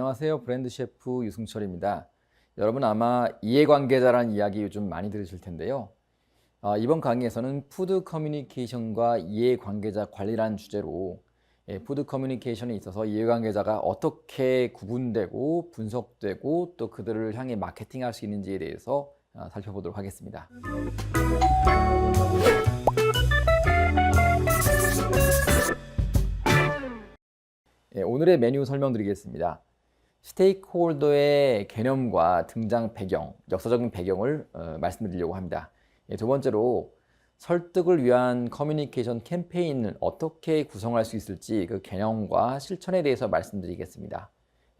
안녕하세요. 브랜드 셰프 유승철입니다. 여러분 아마 이해관계자라는 이야기 요즘 많이 들으실 텐데요. 이번 강의에서는 푸드 커뮤니케이션과 이해관계자 관리라는 주제로 푸드 커뮤니케이션에 있어서 이해관계자가 어떻게 구분되고 분석되고 또 그들을 향해 마케팅할 수 있는지에 대해서 살펴보도록 하겠습니다. 오늘의 메뉴 설명드리겠습니다. 스테이크홀더의 개념과 등장 배경, 역사적인 배경을 말씀드리려고 합니다. 두 번째로 설득을 위한 커뮤니케이션 캠페인을 어떻게 구성할 수 있을지 그 개념과 실천에 대해서 말씀드리겠습니다.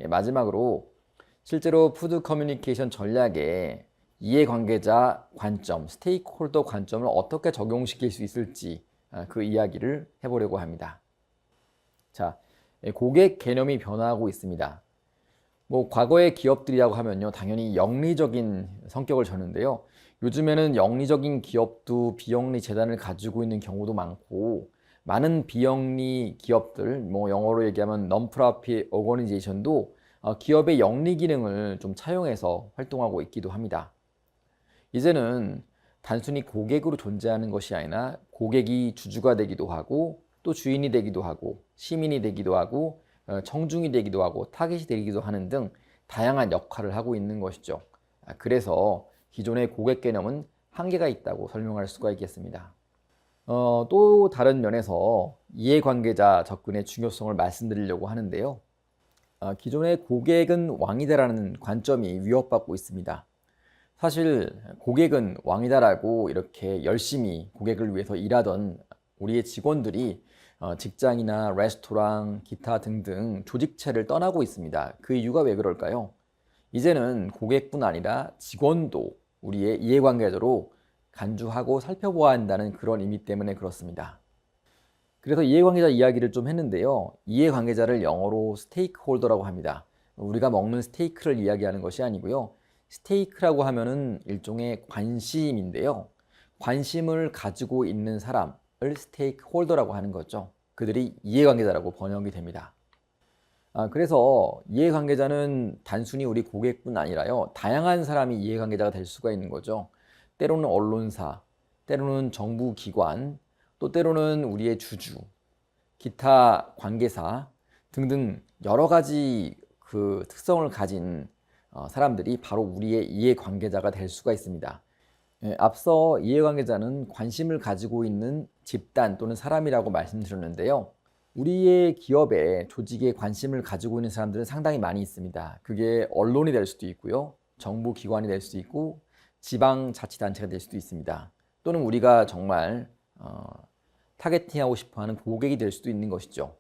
마지막으로 실제로 푸드 커뮤니케이션 전략에 이해관계자 관점, 스테이크홀더 관점을 어떻게 적용시킬 수 있을지 그 이야기를 해보려고 합니다. 자, 고객 개념이 변화하고 있습니다. 과거의 기업들이라고 하면요, 당연히 영리적인 성격을 졌는데요. 요즘에는 영리적인 기업도 비영리 재단을 가지고 있는 경우도 많고, 많은 비영리 기업들, 영어로 얘기하면 non-profit organization도 기업의 영리 기능을 좀 차용해서 활동하고 있기도 합니다. 이제는 단순히 고객으로 존재하는 것이 아니라 고객이 주주가 되기도 하고 또 주인이 되기도 하고 시민이 되기도 하고 청중이 되기도 하고 타깃이 되기도 하는 등 다양한 역할을 하고 있는 것이죠. 그래서 기존의 고객 개념은 한계가 있다고 설명할 수가 있겠습니다. 또 다른 면에서 이해관계자 접근의 중요성을 말씀드리려고 하는데요. 기존의 고객은 왕이다라는 관점이 위협받고 있습니다. 사실 고객은 왕이다라고 이렇게 열심히 고객을 위해서 일하던 우리의 직원들이 직장이나 레스토랑, 기타 등등 조직체를 떠나고 있습니다. 그 이유가 왜 그럴까요? 이제는 고객뿐 아니라 직원도 우리의 이해관계자로 간주하고 살펴보아야 한다는 그런 의미 때문에 그렇습니다. 그래서 이해관계자 이야기를 좀 했는데요. 이해관계자를 영어로 스테이크홀더라고 합니다. 우리가 먹는 스테이크를 이야기하는 것이 아니고요. 스테이크라고 하면은 일종의 관심인데요. 관심을 가지고 있는 사람을 스테이크홀더라고 하는 거죠. 그들이 이해관계자라고 번역이 됩니다. 그래서 이해관계자는 단순히 우리 고객뿐 아니라요. 다양한 사람이 이해관계자가 될 수가 있는 거죠. 때로는 언론사, 때로는 정부기관, 또 때로는 우리의 주주, 기타 관계사 등등 여러 가지 그 특성을 가진 사람들이 바로 우리의 이해관계자가 될 수가 있습니다. 앞서 이해관계자는 관심을 가지고 있는 집단 또는 사람이라고 말씀드렸는데요. 우리의 기업에 조직에 관심을 가지고 있는 사람들은 상당히 많이 있습니다. 그게 언론이 될 수도 있고요. 정부기관이 될 수도 있고 지방자치단체가 될 수도 있습니다. 또는 우리가 정말 타겟팅하고 싶어하는 고객이 될 수도 있는 것이죠.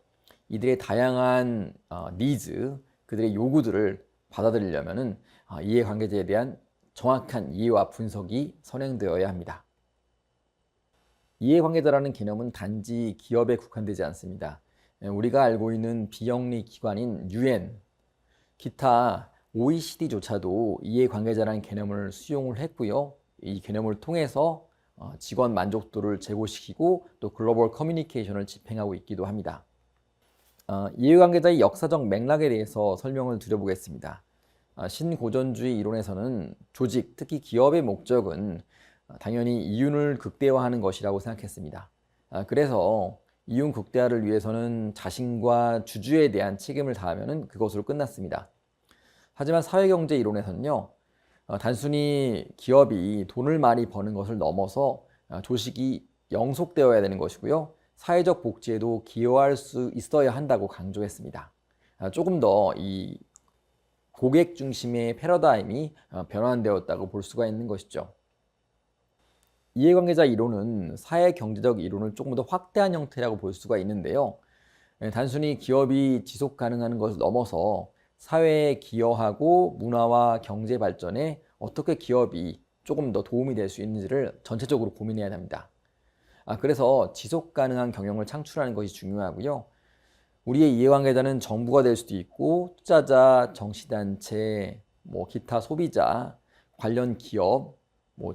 이들의 다양한 니즈, 그들의 요구들을 받아들이려면 이해관계자에 대한 정확한 이해와 분석이 선행되어야 합니다. 이해관계자라는 개념은 단지 기업에 국한되지 않습니다. 우리가 알고 있는 비영리 기관인 UN, 기타 OECD조차도 이해관계자라는 개념을 수용을 했고요. 이 개념을 통해서 직원 만족도를 제고시키고 또 글로벌 커뮤니케이션을 집행하고 있기도 합니다. 이해관계자의 역사적 맥락에 대해서 설명을 드려보겠습니다. 신고전주의 이론에서는 조직, 특히 기업의 목적은 당연히 이윤을 극대화하는 것이라고 생각했습니다. 그래서 이윤 극대화를 위해서는 자신과 주주에 대한 책임을 다하면 그것으로 끝났습니다. 하지만 사회경제 이론에서는요, 단순히 기업이 돈을 많이 버는 것을 넘어서 조직이 영속되어야 되는 것이고요. 사회적 복지에도 기여할 수 있어야 한다고 강조했습니다. 조금 더 이 고객 중심의 패러다임이 변환되었다고 볼 수가 있는 것이죠. 이해관계자 이론은 사회경제적 이론을 조금 더 확대한 형태라고 볼 수가 있는데요. 단순히 기업이 지속 가능한 것을 넘어서 사회에 기여하고 문화와 경제 발전에 어떻게 기업이 조금 더 도움이 될 수 있는지를 전체적으로 고민해야 합니다. 그래서 지속 가능한 경영을 창출하는 것이 중요하고요. 우리의 이해관계자는 정부가 될 수도 있고 투자자, 정치단체, 기타 소비자, 관련 기업,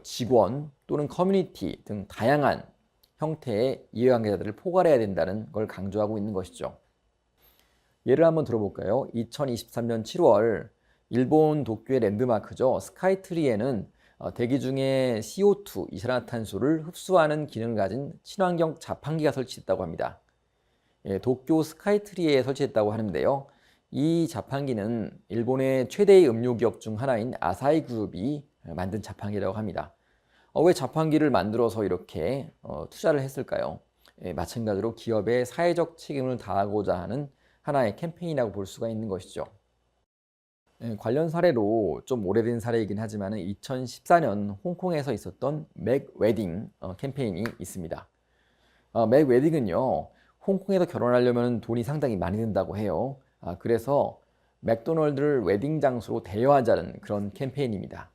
직원 또는 커뮤니티 등 다양한 형태의 이해관계자들을 포괄해야 된다는 걸 강조하고 있는 것이죠. 예를 한번 들어볼까요? 2023년 7월 일본 도쿄의 랜드마크죠. 스카이트리에는 대기 중에 CO2, 이산화탄소를 흡수하는 기능을 가진 친환경 자판기가 설치됐다고 합니다. 예, 도쿄 스카이트리에 설치했다고 하는데요. 이 자판기는 일본의 최대의 음료 기업 중 하나인 아사히 그룹이 만든 자판기라고 합니다. 왜 자판기를 만들어서 이렇게 투자를 했을까요? 예, 마찬가지로 기업의 사회적 책임을 다하고자 하는 하나의 캠페인이라고 볼 수가 있는 것이죠. 예, 관련 사례로 좀 오래된 사례이긴 하지만 2014년 홍콩에서 있었던 맥 웨딩 캠페인이 있습니다. 맥 웨딩은요, 홍콩에서 결혼하려면 돈이 상당히 많이 든다고 해요. 그래서 맥도널드를 웨딩 장소로 대여하자는 그런 캠페인입니다.